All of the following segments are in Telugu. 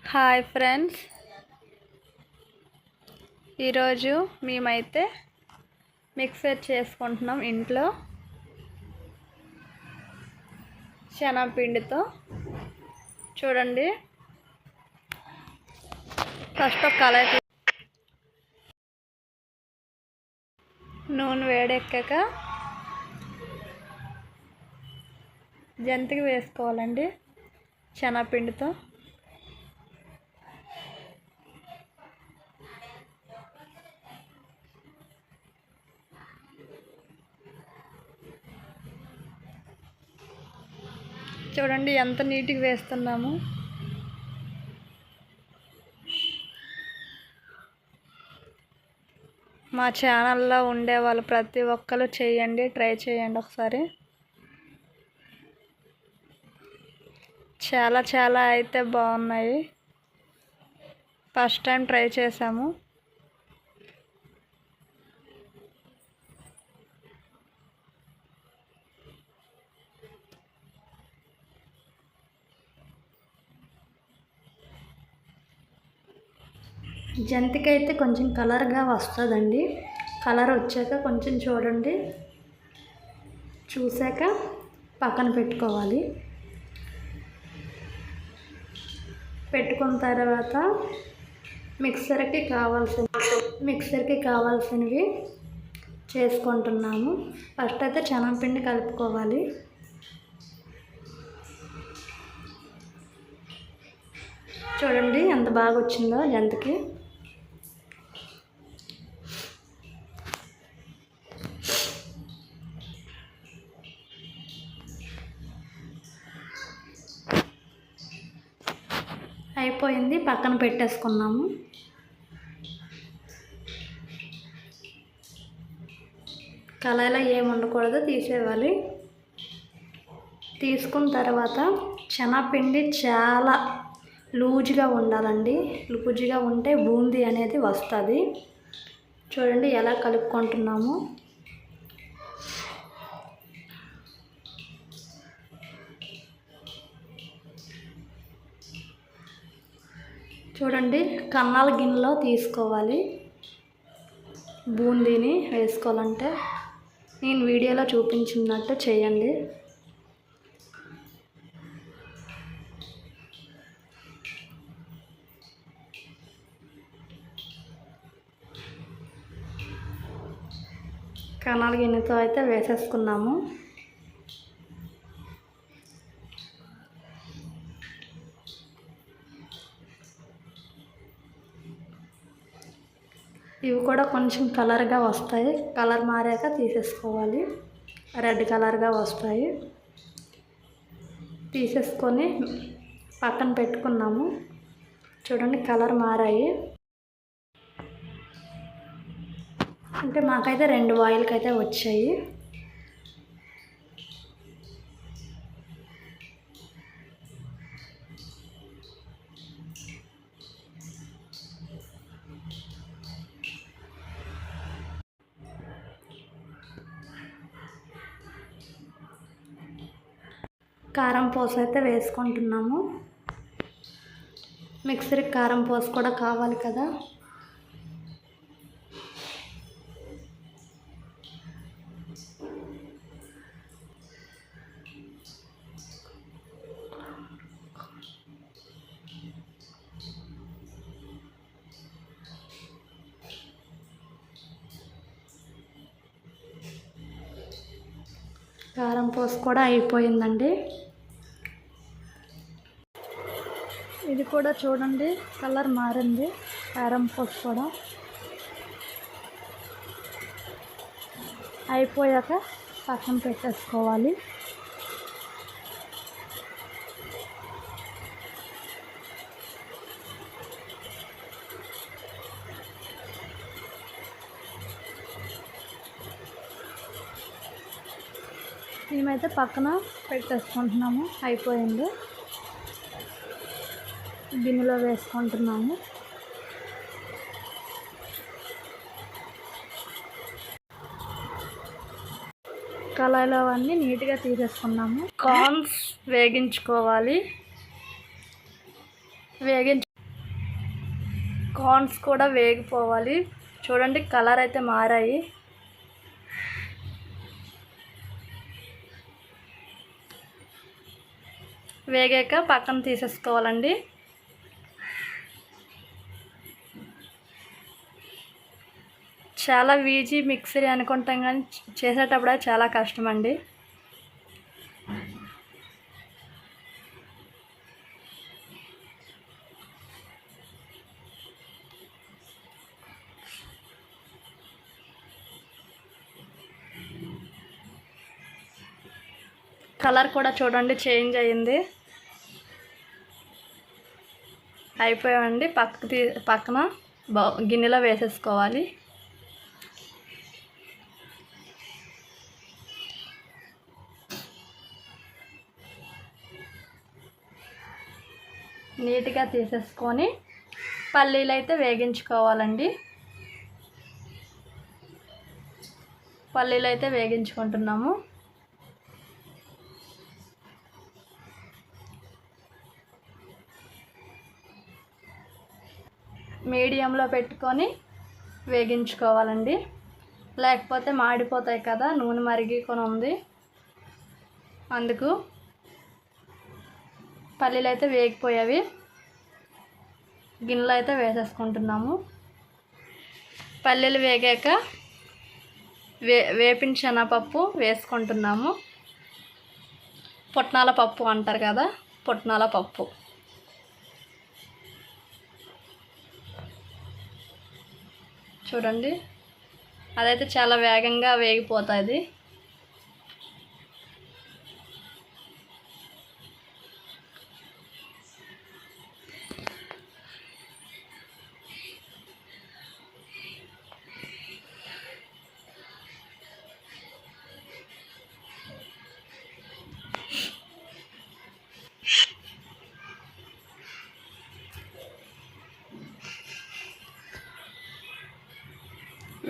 హాయ్ ఫ్రెండ్స్, ఈరోజు మేమైతే మిక్సర్ చేసుకుంటున్నాం ఇంట్లో శనగపిండితో. చూడండి, ఫస్ట్ ఒక కళాయి నూనె వేడెక్కాక జంతికి వేసుకోవాలండి శనగపిండితో. చూడండి ఎంత నీట్గా వేస్తున్నాము. మా ఛానల్లో ఉండే వాళ్ళు ప్రతి ఒక్కరు చేయండి, ట్రై చేయండి ఒకసారి. చాలా అయితే బాగున్నాయి. ఫస్ట్ టైం ట్రై చేసాము. జంతికి అయితే కొంచెం కలర్గా వస్తుందండి. కలర్ వచ్చాక కొంచెం చూడండి, చూసాక పక్కన పెట్టుకోవాలి. పెట్టుకున్న తర్వాత మిక్సర్కి కావాల్సినవి చేసుకుంటున్నాము. ఫస్ట్ అయితే శనగపిండి కలుపుకోవాలి. చూడండి ఎంత బాగా వచ్చిందో జంతికి. అయిపోయింది, పక్కన పెట్టేసుకున్నాము. కళాయిలో ఏమి ఉండకూడదు, తీసేయాలి. తీసుకున్న తర్వాత శనగపిండి చాలా లూజ్గా ఉండాలండి. లూజ్గా ఉంటే బూందీ అనేది వస్తుంది. చూడండి ఎలా కలుపుకుంటున్నాము. చూడండి కన్నాల గిన్నెలో తీసుకోవాలి. బూందీని వేసుకోవాలంటే నేను వీడియోలో చూపించినట్టు చేయండి. కన్నాల గిన్నెతో అయితే వేసేసుకున్నాము. ఇవి కూడా కొంచెం కలర్గా వస్తాయి. కలర్ మారాక తీసేసుకోవాలి. రెడ్ కలర్గా వస్తాయి. తీసేసుకొని పక్కన పెట్టుకున్నాము. చూడండి కలర్ మారాయి. అంటే మాకైతే 2 వాయిల్కి అయితే వచ్చాయి. కారం పోస అయితే వేసుకుంటున్నాము. మిక్సర్కి కారం పోస కూడా కావాలి కదా. కారం పోస కూడా అయిపోయిందండి. ఇది కూడా చూడండి కలర్ మారింది. కారం పోస కూడా అయిపోయాక పక్కన పెట్టేసుకోవాలి. మేమైతే పక్కన పెట్టేసుకుంటున్నాము. అయిపోయింది, గిన్నెలో వేసుకుంటున్నాము. కళాయిలో అవన్నీ నీట్గా తీసేసుకున్నాము. కార్న్స్ వేగించుకోవాలి. కార్న్స్ కూడా వేగిపోవాలి. చూడండి కలర్ అయితే మారాయి. వేగాక పక్కన తీసేసుకోవాలండి. చాలా ఈజీ మిక్సీ అనుకుంటాం కానీ చేసేటప్పుడు చాలా కష్టం అండి. కలర్ కూడా చూడండి చేంజ్ అయ్యింది. అయిపోయామండి. పక్కన గిన్నెలో వేసేసుకోవాలి. నీట్గా తీసేసుకొని పల్లీలు అయితే వేగించుకోవాలండి. పల్లీలు అయితే వేగించుకుంటున్నాము. మీడియంలో పెట్టుకొని వేగించుకోవాలండి, లేకపోతే మాడిపోతాయి కదా. నూనె మరిగికొని ఉంది, అందుకు. పల్లీలు అయితే వేగిపోయేవి. గిన్నెలో అయితే వేసేసుకుంటున్నాము. పల్లీలు వేగాక వేపిన శనగపప్పు వేసుకుంటున్నాము. పుట్నాల పప్పు అంటారు కదా, పుట్నాల పప్పు. చూడండి అదైతే చాలా వేగంగా వేగిపోతుంది.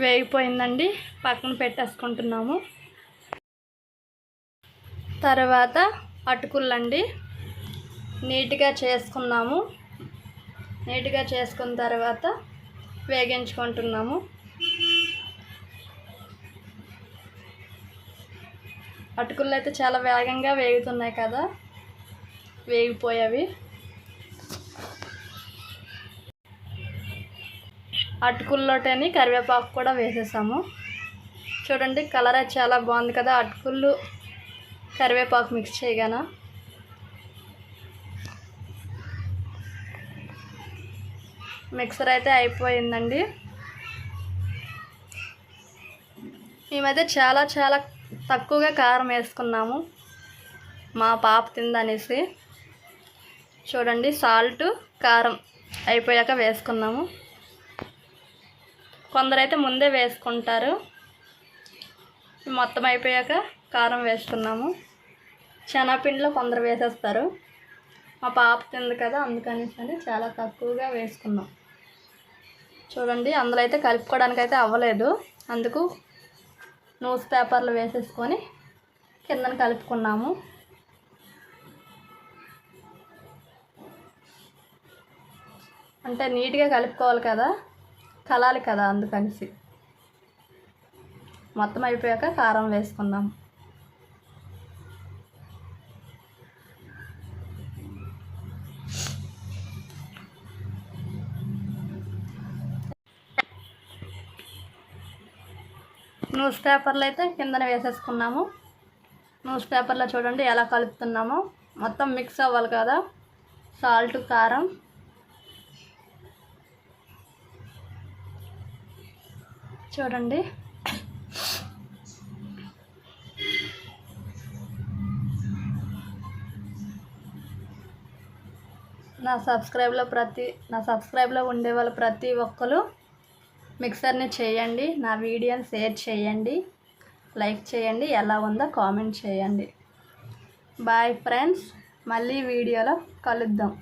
వేగిపోయిందండి, పక్కన పెట్టేసుకుంటున్నాము. తర్వాత అటుకులండి నీట్గా చేసుకున్నాము. నీట్గా చేసుకున్న తర్వాత వేగించుకుంటున్నాము. అటుకులు అయితే చాలా వేగంగా వేగుతున్నాయి కదా, వేగిపోయేవి. అటుకుల్లోటని కరివేపాకు కూడా వేసేసాము. చూడండి కలర్ అయితే చాలా బాగుంది కదా, అటుకులు కరివేపాకు మిక్స్ చేయగానే. మిక్సర్ అయితే అయిపోయిందండి. మేమైతే చాలా చాలా తక్కువగా కారం వేసుకున్నాము, మా పాప తిందనేసి. చూడండి సాల్ట్ కారం అయిపోయాక వేసుకున్నాము. కొందరైతే ముందే వేసుకుంటారు. మొత్తం అయిపోయాక కారం వేసుకున్నాము. శనగపిండిలో కొందరు వేసేస్తారు, మా పాప తింది కదా అందుకని చాలా తక్కువగా వేసుకున్నాం. చూడండి అందులో అయితే కలుపుకోవడానికి అయితే అవ్వలేదు, అందుకు న్యూస్ పేపర్లు వేసేసుకొని కిందన కలుపుకున్నాము. అంటే నీట్గా కలుపుకోవాలి కదా, కలాలి కదా, అందుకనిసి. మొత్తం అయిపోయాక కారం వేసుకుందాం. న్యూస్ పేపర్లు అయితే కిందన వేసేసుకున్నాము. న్యూస్ పేపర్లో చూడండి ఎలా కలుపుతున్నామో. మొత్తం మిక్స్ అవ్వాలి కదా, సాల్ట్ కారం. చూడండి నా సబ్స్క్రైబ్లో ఉండే వాళ్ళు ప్రతి ఒక్కరు మిక్సర్ని చేయండి, నా వీడియోని షేర్ చేయండి, లైక్ చేయండి, ఎలా ఉందో కామెంట్ చేయండి. బాయ్ ఫ్రెండ్స్, మళ్ళీ వీడియోలో కలుద్దాం.